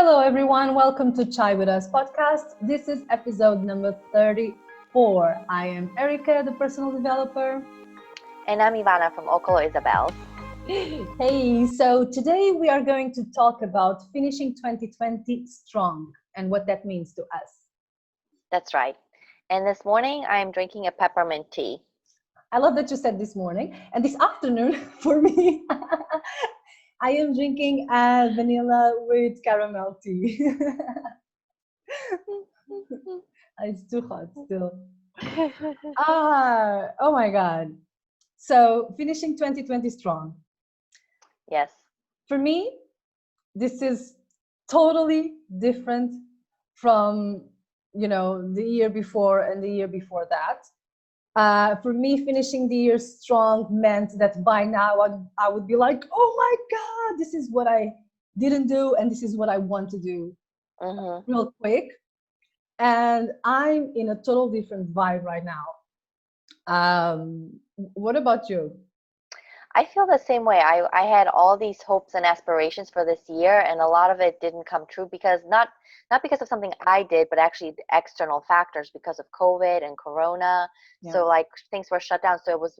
Hello, everyone. Welcome to Chai with Us podcast. This is episode number 34. I am Erica, the personal developer. And I'm Ivana from Okolo Isabel. Hey, so today we are going to talk about finishing 2020 strong and what that means to us. That's right. And this morning I'm drinking a peppermint tea. I love that you said this morning. And this afternoon, for me, I am drinking vanilla with caramel tea. It's too hot still. Oh my God. So finishing 2020 strong. Yes. For me, this is totally different from, the year before and the year before that. For me, finishing the year strong meant that by now I would be like, oh my God, this is what I didn't do and this is what I want to do real quick. And I'm in a total different vibe right now. What about you? I feel the same way. I had all these hopes and aspirations for this year, and a lot of it didn't come true because not because of something I did, but actually the external factors because of COVID and Corona. Yeah. So like things were shut down. So it was,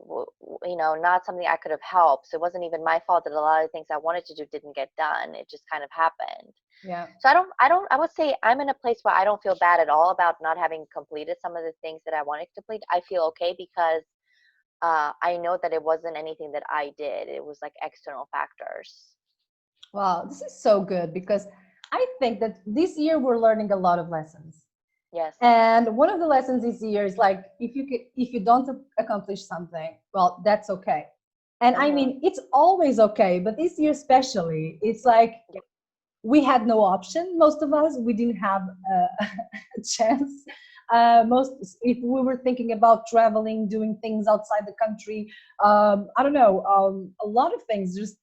not something I could have helped. So it wasn't even my fault that a lot of things I wanted to do didn't get done. It just kind of happened. Yeah. So I would say I'm in a place where I don't feel bad at all about not having completed some of the things that I wanted to complete. I feel okay because I know that it wasn't anything that I did. It was like external factors. Wow, this is so good because I think that this year we're learning a lot of lessons. Yes. And one of the lessons this year is like if you don't accomplish something, well, that's okay. And I mean, it's always okay, but this year especially, it's like we had no option. Most of us, we didn't have a chance. If we were thinking about traveling, doing things outside the country, I don't know, a lot of things just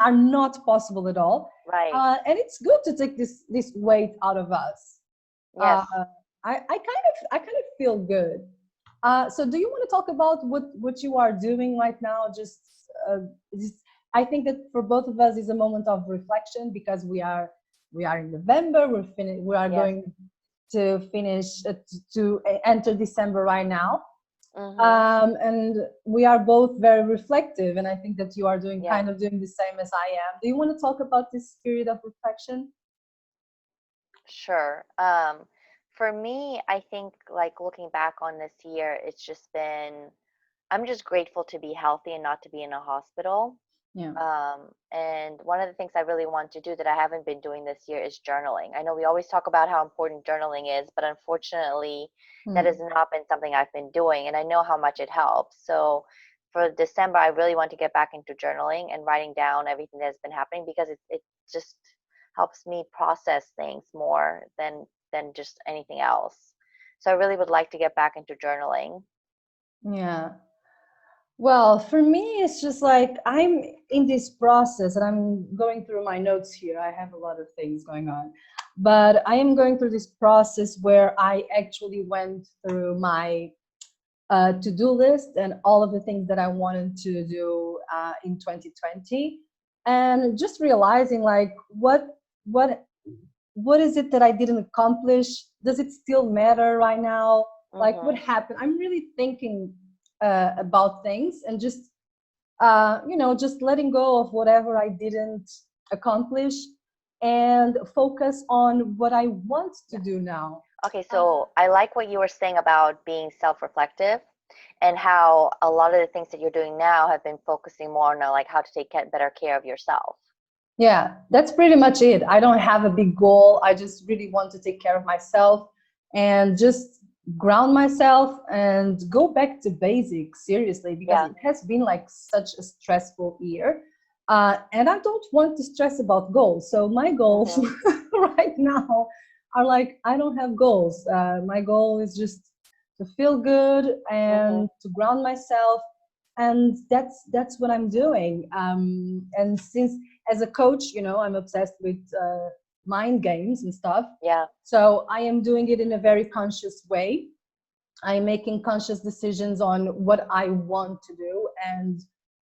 are not possible at all. Right. And it's good to take this weight out of us. Yes. I kind of feel good. So do you want to talk about what you are doing right now? Just I think that for both of us is a moment of reflection because we are in November. We are going to finish to enter December right now. And we are both very reflective, and I think that you are kind of doing the same as I am. Do you want to talk about this period of reflection? Sure. For me, I think like looking back on this year, it's just been, I'm just grateful to be healthy and not to be in a hospital. Yeah. And one of the things I really want to do that I haven't been doing this year is journaling. I know we always talk about how important journaling is, but unfortunately, that has not been something I've been doing, and I know how much it helps. So for December, I really want to get back into journaling and writing down everything that's been happening because it just helps me process things more than just anything else. So I really would like to get back into journaling. Yeah. Well, for me, it's just like I'm in this process and I'm going through my notes here. I have a lot of things going on, but I am going through this process where I actually went through my to-do list and all of the things that I wanted to do in 2020, and just realizing like what is it that I didn't accomplish? Does it still matter right now? Like what happened? I'm really thinking about things and just just letting go of whatever I didn't accomplish and focus on what I want to do now. Okay, so I like what you were saying about being self-reflective and how a lot of the things that you're doing now have been focusing more on like how to take better care of yourself. Yeah, that's pretty much it. I don't have a big goal. I just really want to take care of myself and just ground myself and go back to basics, seriously, because it has been like such a stressful year. And I don't want to stress about goals. So my goals right now are like, I don't have goals. My goal is just to feel good and to ground myself. And that's what I'm doing. And since as a coach, I'm obsessed with mind games and stuff. Yeah. So I am doing it in a very conscious way. I'm making conscious decisions on what I want to do and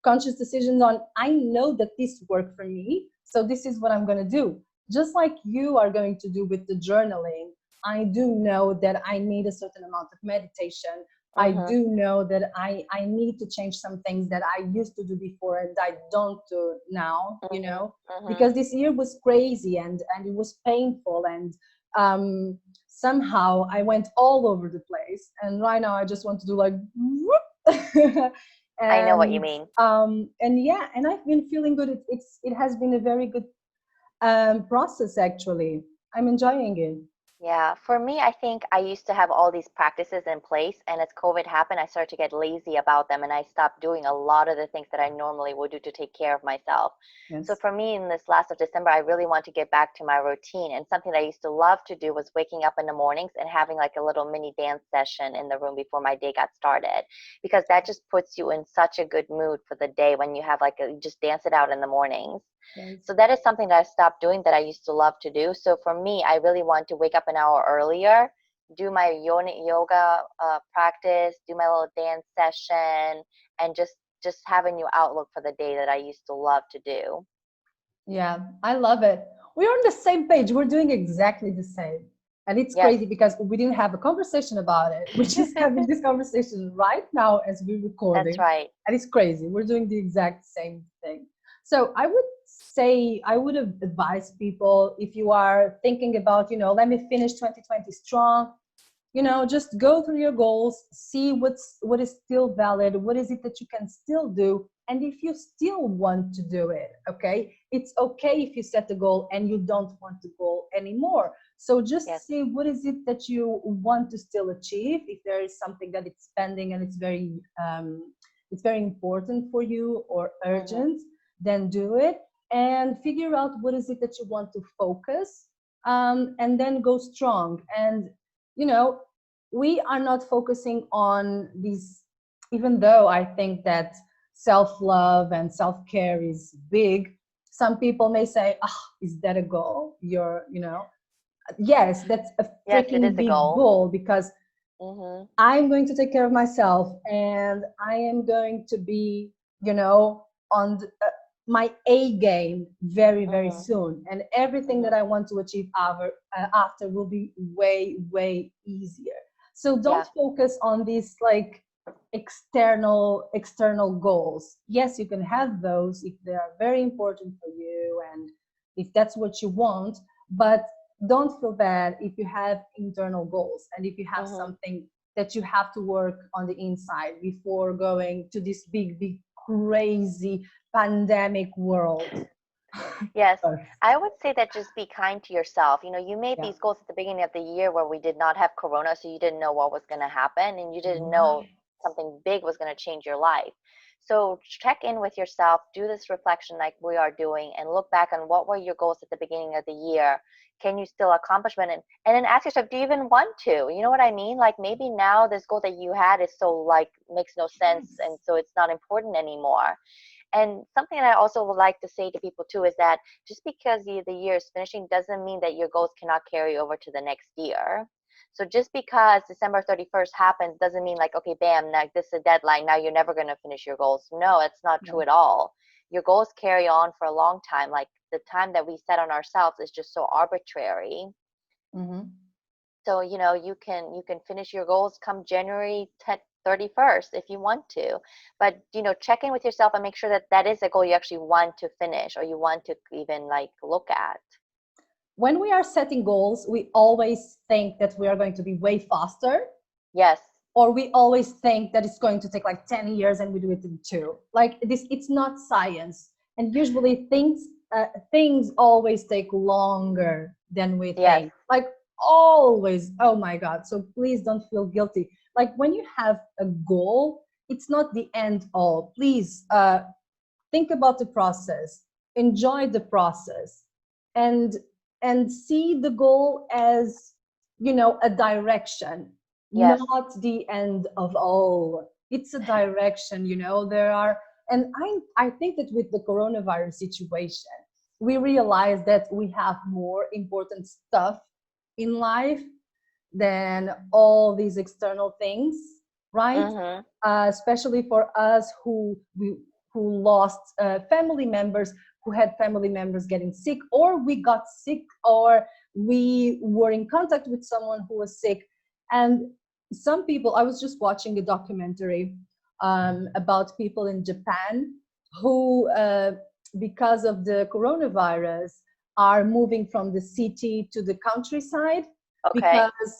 conscious decisions on, I know that this worked for me. So this is what I'm going to do. Just like you are going to do with the journaling, I do know that I need a certain amount of meditation. I Mhm. do know that I need to change some things that I used to do before and I don't do now, Mhm. Mhm. because this year was crazy and it was painful, and somehow I went all over the place. And right now I just want to do like whoop. I know what you and mean. and yeah, and I've been feeling good. It has been a very good process, actually. I'm enjoying it. Yeah, for me, I think I used to have all these practices in place, and as COVID happened, I started to get lazy about them, and I stopped doing a lot of the things that I normally would do to take care of myself. So Yes. for me, in this last of December, I really want to get back to my routine. And something that I used to love to do was waking up in the mornings and having like a little mini dance session in the room before my day got started, because that just puts you in such a good mood for the day when you have like you just dance it out in the mornings. Yes. So that is something that I stopped doing that I used to love to do. So for me, I really want to wake up an hour earlier, do my yoga practice, do my little dance session, and just have a new outlook for the day that I used to love to do. Yeah, I love it. We're on the same page. We're doing exactly the same. And it's Yes, crazy because we didn't have a conversation about it. We're just having this conversation right now as we're that's recording. right. And it's crazy. We're doing the exact same thing. So I would say, I would advise people, if you are thinking about, let me finish 2020 strong, just go through your goals, see what is still valid, what is it that you can still do, and if you still want to do it. Okay, it's okay if you set a goal and you don't want the goal anymore. So Yes. just see what is it that you want to still achieve. If there is something that it's pending and it's very important for you or Mhm. urgent, then do it and figure out what is it that you want to focus, and then go strong. And you know we are not focusing on these, even though I think that self-love and self-care is big. Some people may say, is that a goal? Yes, that's a Yes, it is freaking a big goal. goal, because Mhm. I'm going to take care of myself and I am going to be, on my A game very, very Mhm. soon. And everything that Mhm. I want to achieve after will be way, way easier. So Yeah. don't focus on these like external goals. Yes, you can have those if they are very important for you and if that's what you want, but don't feel bad if you have internal goals and if you have Mhm. something that you have to work on the inside before going to this big, big, crazy pandemic world. Yes, Oh, I would say that just be kind to yourself. You made yeah. these goals at the beginning of the year where we did not have corona, so you didn't know what was going to happen and you didn't know Right. something big was going to change your life. So check in with yourself, do this reflection like we are doing, and look back on what were your goals at the beginning of the year. Can you still accomplish them? And then ask yourself, do you even want to? You know what I mean? Like maybe now this goal that you had is so like makes no sense Yes. and so it's not important anymore. And something that I also would like to say to people too is that just because the year is finishing doesn't mean that your goals cannot carry over to the next year. So just because December 31st happens doesn't mean like, okay, bam, now this is a deadline. Now you're never going to finish your goals. No, it's not true No. at all. Your goals carry on for a long time. Like the time that we set on ourselves is just so arbitrary. Mm-hmm. So, you can finish your goals come January 31st if you want to. But, check in with yourself and make sure that that is a goal you actually want to finish or you want to even like look at. When we are setting goals, we always think that we are going to be way faster, Yes. or we always think that it's going to take like 10 years and we do it in two. Like this, it's not science. And usually things always take longer than we Yes. think. Like always. Oh my God. So please don't feel guilty. Like when you have a goal, it's not the end all. Please think about the process, enjoy the process, and see the goal as, a direction, Yes. not the end of all. It's a direction. There are, and I think that with the coronavirus situation, we realize that we have more important stuff in life than all these external things, right? Mhm. Especially for us who lost family members. who had family members getting sick, or we got sick, or we were in contact with someone who was sick. And some people, I was just watching a documentary about people in Japan who, because of the coronavirus, are moving from the city to the countryside Okay. because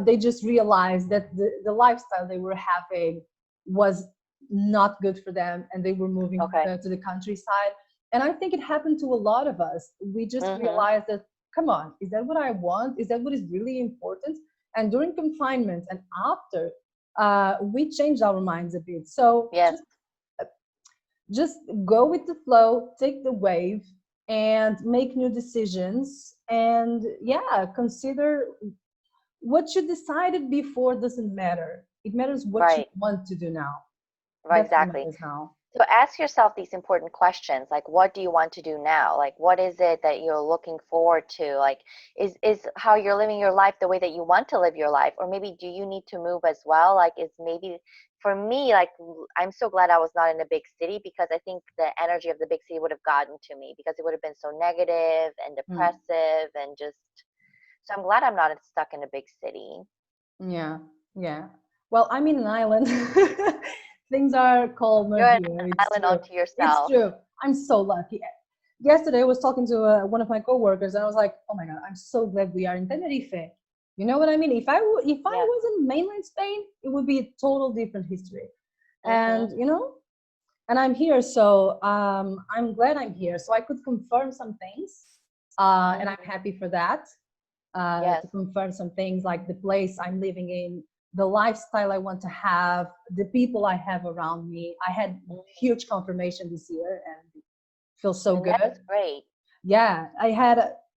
they just realized that the lifestyle they were having was not good for them, and they were moving Okay. to the countryside. And I think it happened to a lot of us. We just Mhm. realized that, come on, is that what I want? Is that what is really important? And during confinement and after, we changed our minds a bit. So Yes. just go with the flow, take the wave, and make new decisions. And yeah, consider what you decided before doesn't matter. It matters what you Right. want to do now. Right. That's what Exactly. matters now. So ask yourself these important questions, like what do you want to do now? Like what is it that you're looking forward to? Like is how you're living your life the way that you want to live your life? Or maybe do you need to move as well? Like is maybe for me, like I'm so glad I was not in a big city, because I think the energy of the big city would have gotten to me, because it would have been so negative and Mm, depressive and just, so I'm glad I'm not stuck in a big city. yeah, yeah. Well, I'm in an island. Things are calmer You're an here. It's island true. unto It's yourself. true. I'm so lucky. Yesterday, I was talking to one of my coworkers, and I was like, "Oh my God, I'm so glad we are in Tenerife." You know what I mean? If I Yes. was in mainland Spain, it would be a total different history. Mhm. And and I'm here, so I'm glad I'm here. So I could confirm some things, and I'm Mhm. happy for that. To Yes. confirm some things like the place I'm living in, the lifestyle I want to have, the people I have around me. I had Mhm. huge confirmation this year and feels so And that's good. great. Yeah,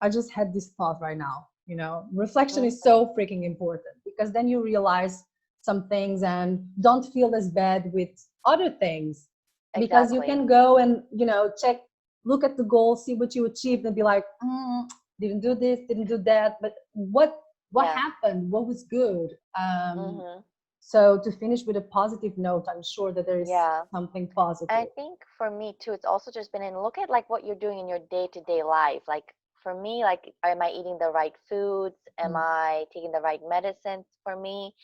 I just had this thought right now. Reflection is Mhm. so freaking important because then you realize some things and don't feel as bad with other things, because you Exactly. can go and check, look at the goal, see what you achieved, and be like, didn't do this, didn't do that, but what Yeah. happened, what was good. Mhm. So to finish with a positive note, I'm sure that there is Yeah. something And I positive. think for me too, it's also just been in look at like what you're doing in your day-to-day life. Like for me, like am I eating the right foods? Am Mm. I taking the right medicines for me?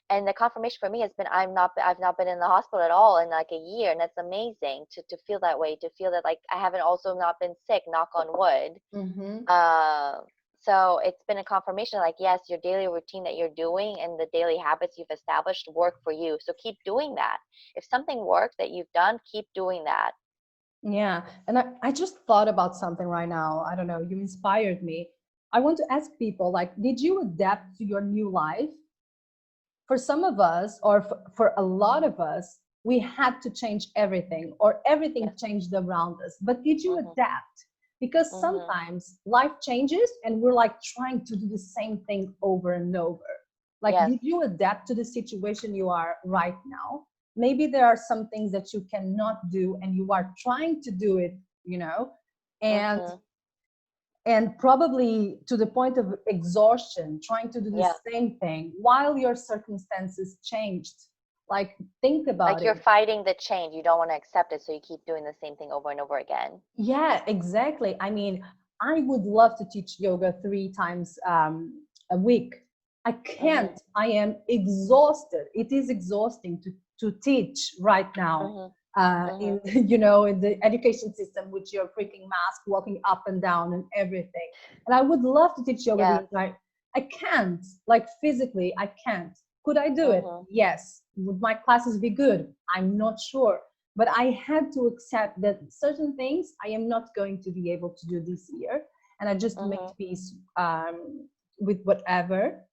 And the confirmation for me has been I've not been in the hospital at all in like a year, and that's amazing to feel that way, to feel that like I haven't also not been sick, knock on wood. Mm-hmm. Uh, so it's been a confirmation like, yes, your daily routine that you're doing and the daily habits you've established work for you. So keep doing that. If something works that you've done, keep doing that. Yeah, and I just thought about something right now. I don't know, you inspired me. I want to ask people, like, did you adapt to your new life? For some of us, or for a lot of us, we had to change everything, or everything Yes. changed around us. But did you Mhm. adapt? Because Mhm. sometimes life changes and we're like trying to do the same thing over and over. Like, Yes. did you adapt to the situation you are right now? Maybe there are some things that you cannot do and you are trying to do it, you know, and Mhm. probably to the point of exhaustion, trying to do the Yeah. same thing while your circumstances changed. Like, think Like about you're it. fighting the change. You don't want to accept it, so you keep doing the same thing over and over again. Yeah, exactly. I mean, I would love to teach yoga 3 times a week. I Mhm. can't. I am exhausted. It is exhausting to teach right now Mhm. in Mhm. in the education system with your freaking mask, walking up and down and everything. And I would love to teach yoga the Yes. entire. I can't. Like, physically, I can't. Could I do it? Mhm. Yes. Would my classes be good? I'm not sure, but I had to accept that certain things I am not going to be able to do this year, and I just made Mhm. peace with whatever,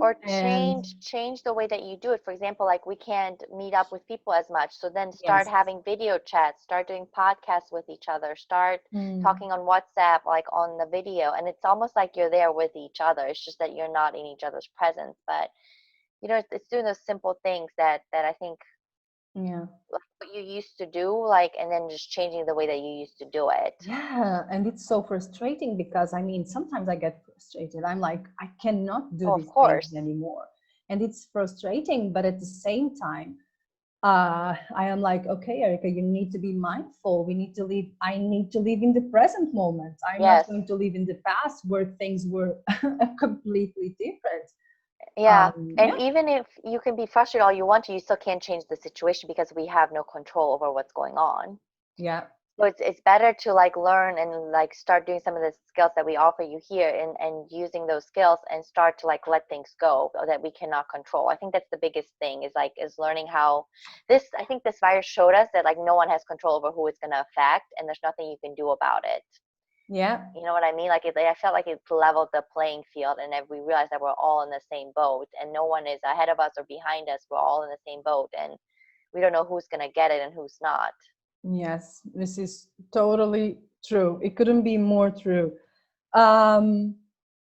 Or and change the way that you do it. For example, like we can't meet up with people as much, so then start yes. having video chats, start doing podcasts with each other, start Mm. talking on WhatsApp, like on the video, and it's almost like you're there with each other. It's just that you're not in each other's presence, but it's doing those simple things that I think, Yeah. like what you used to do, like, and then just changing the way that you used to do it. Yeah, and it's so frustrating because I mean, sometimes I get frustrated. I'm like, I cannot do Oh, of these things course. anymore. And it's frustrating, but at the same time, I am like, okay, Erica, you need to be mindful. I need to live in the present moment. I'm not Yes. going to live in the past where things were completely different. Yeah. And Yeah, even if you can be frustrated all you want to, you still can't change the situation because we have no control over what's going on. yeah, So it's better to like learn and like start doing some of the skills that we offer you here and using those skills and start to like let things go that we cannot control. I think that's the biggest thing is learning how I think this virus showed us that like no one has control over who it's going to affect and there's nothing you can do about it. yeah. You know what I mean? Like I felt like it leveled the playing field and then we realized that we're all in the same boat and no one is ahead of us or behind us. We're all in the same boat and we don't know who's going to get it and who's not. Yes, this is totally true. It couldn't be more true. Um,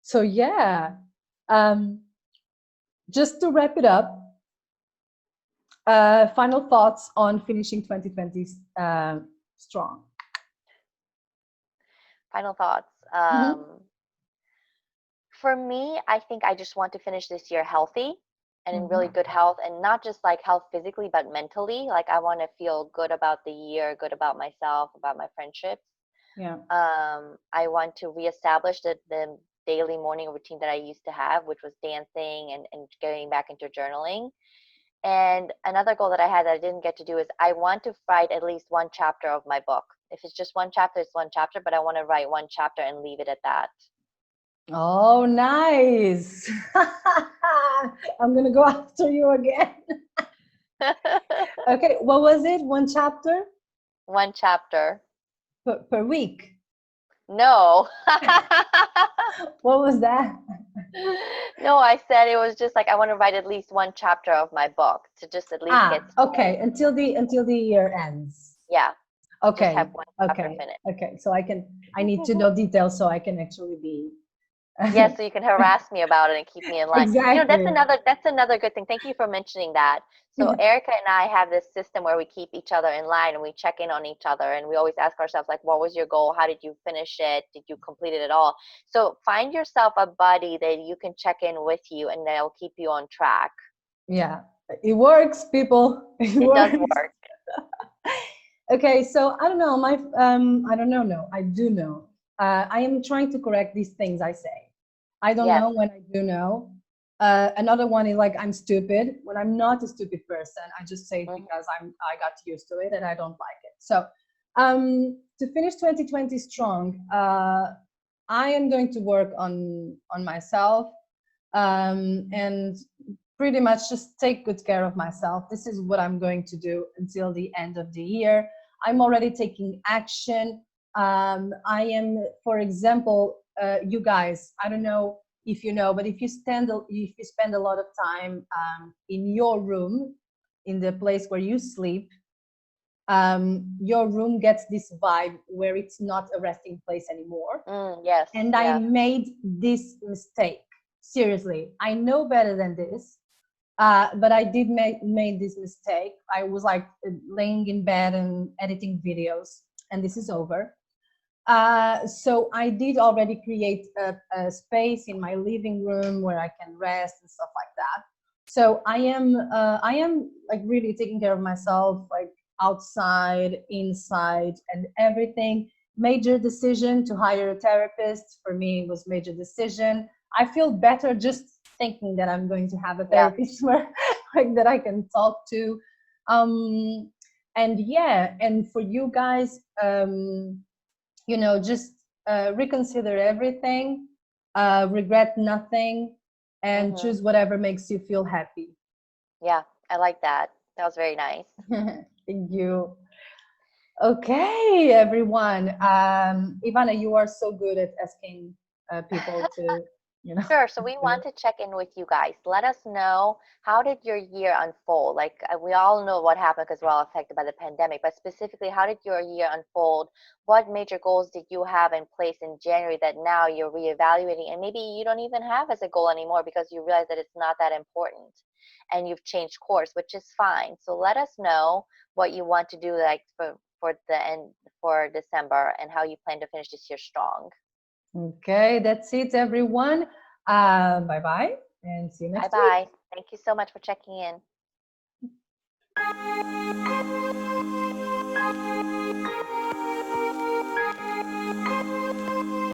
so yeah, um, just to wrap it up, final thoughts on finishing 2020 strong. Final thoughts. Mhm. For me, I think I just want to finish this year healthy and in really Mhm. good health, and not just like health physically, but mentally. Like I want to feel good about the year, good about myself, about my friendships. Yeah. I want to reestablish the daily morning routine that I used to have, which was dancing and getting back into journaling. And another goal that I had that I didn't get to do is I want to write at least one chapter of my book. If it's just one chapter, it's one chapter, but I want to write one chapter and leave it at that. Oh, nice. I'm gonna go after you again. Okay, what was it? One chapter One chapter. per week. No. What was that? No, I said it was just like I want to write at least one chapter of my book to just at least get Okay, started. until the year ends. Yeah, just have Okay, one chapter okay, finished. okay. So I need to know details so I can actually be Yes, so you can harass me about it and keep me in line. You know, exactly. that's another good thing. Thank you for mentioning that. So Erica and I have this system where we keep each other in line and we check in on each other and we always ask ourselves like, what was your goal? How did you finish it? Did you complete it at all? So find yourself a buddy that you can check in with you and they'll keep you on track. Yeah, it works, people. It It does works. work. Okay, so I don't know. I don't know. No, I do know. I am trying to correct these things I say. I don't Yes. know when I do know. Another one is like I'm stupid. When I'm not a stupid person, I just say it Mhm. because I got used to it and I don't like it. So to finish 2020 strong, I am going to work on myself and pretty much just take good care of myself. This is what I'm going to do until the end of the year. I'm already taking action. I am, for example, you guys, I don't know if you know, but if you spend a lot of time in your room, in the place where you sleep, your room gets this vibe where it's not a resting place anymore. Yes, And I yes. made this mistake. Seriously, I know better than this, but I did made this mistake. I was like laying in bed and editing videos, and this is over. So I did already create a space in my living room where I can rest and stuff like that. So I am like really taking care of myself, like outside, inside, and everything. Major decision to hire a therapist for me was major decision. I feel better just thinking that I'm going to have a Yeah. therapist where like that I can talk to. Um, and yeah, and for you guys, just reconsider everything, regret nothing, and Mhm. choose whatever makes you feel happy. Yeah, I like that. That was very nice. Thank you. Okay, everyone. Ivana, you are so good at asking people to, you know. Sure. So we want to check in with you guys. Let us know, how did your year unfold? Like we all know what happened because we're all affected by the pandemic, but specifically, how did your year unfold? What major goals did you have in place in January that now you're reevaluating and maybe you don't even have as a goal anymore because you realize that it's not that important and you've changed course, which is fine. So let us know what you want to do like for the end for December and how you plan to finish this year strong. Okay, that's it, everyone. Bye bye, and see you Bye next week. bye. Thank you so much for checking in.